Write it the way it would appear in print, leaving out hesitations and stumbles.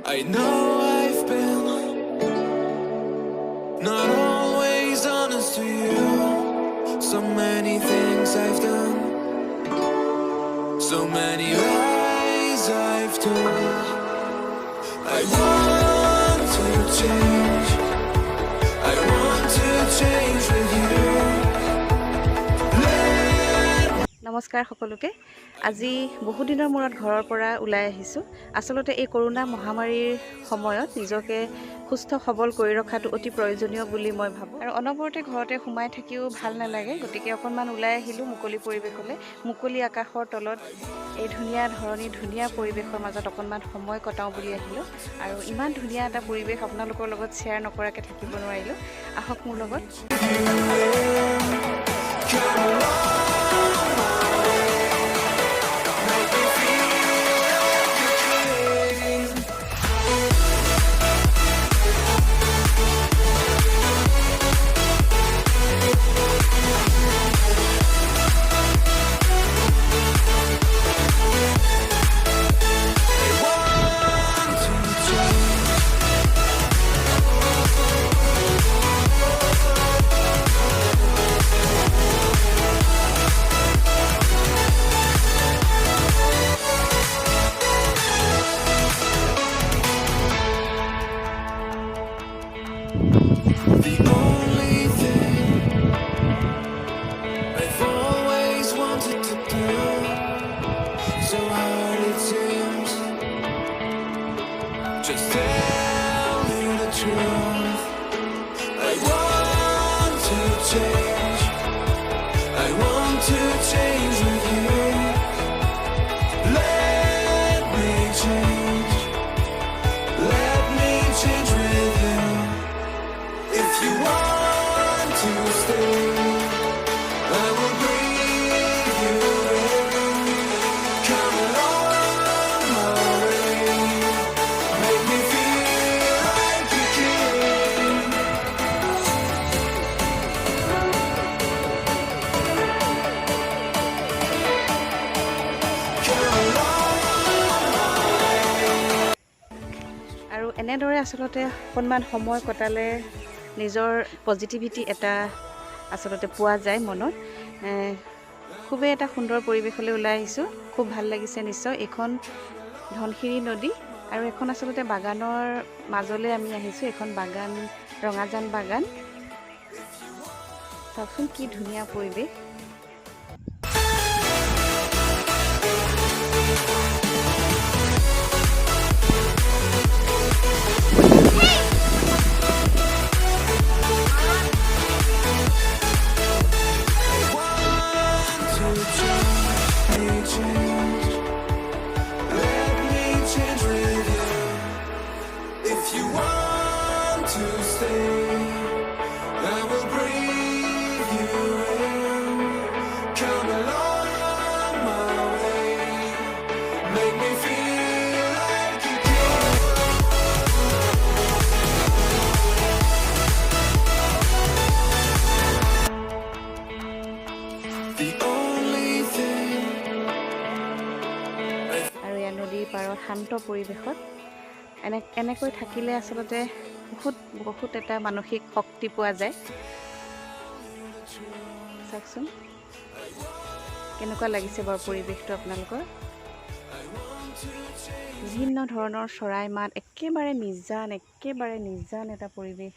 I know I've been not always honest to you. So many things I've done, so many lies I've told. I want to change, I want to change with you. নমস্কাৰ সকলোকে আজি বহু দিনৰ মূৰত ঘৰৰ পৰা ওলাই আহিছোঁ আসলতে এই কৰোনা মহামাৰীৰ সময়ত নিজকে সুস্থ সবল কৰি ৰখাটো অতি প্ৰয়োজনীয় বুলি মই ভাবোঁ আৰু অনবৰতে ঘৰতে সোমাই থাকিও ভাল নালাগে গতিকে অকণমান ওলাই আহিলোঁ মুকলি পৰিৱেশলৈ মুকলি আকাশৰ তলত এই ধুনীয়া ধৰণী ধুনীয়া পৰিৱেশৰ মাজত অকণমান সময় কটাওঁ বুলি আহিলোঁ আৰু ইমান ধুনীয়া এটা পৰিৱেশ আপোনালোকৰ লগত শ্বেয়াৰ নকৰাকৈ থাকিব নোৱাৰিলোঁ আহক মোৰ লগত The only thing I've always wanted to do, so hard it seems, just tell me the truth. I want to change, I want to change with you. Let me change, let me change with you. If you want to stay, I will breathe you in. Come along my way, make me feel like a king. Come along my way. আৰু এনেদৰে আসলতে অকণমান সময় কটালে নিজৰ positivity এটা আসলতে পোৱা যায় মনত খুবেই এটা সুন্দৰ পৰিৱেশলৈ ওলাই আহিছোঁ খুব ভাল লাগিছে নিশ্চয় এইখন ধনশিৰি নদী আৰু এখন আসলতে বাগানৰ মাজলৈ আমি আহিছোঁ এখন বাগান ৰঙাজান বাগান চাওকচোন কি ধুনীয়া পৰিৱেশ Let me change with you. If you want to stay, I will breathe you in. Come along my way, make me feel like a king. The only thing আৰু ইয়াৰ নদীৰ পাৰত শান্ত পৰিৱেশত এনেকৈ থাকিলে আসলতে বহুত এটা মানসিক শক্তি পোৱা যায় চাওকচোন কেনেকুৱা লাগিছে বাৰু পৰিৱেশটো আপোনালোকৰ বিভিন্ন ধৰণৰ চৰাই মাত একেবাৰে নিজান এটা পৰিৱেশ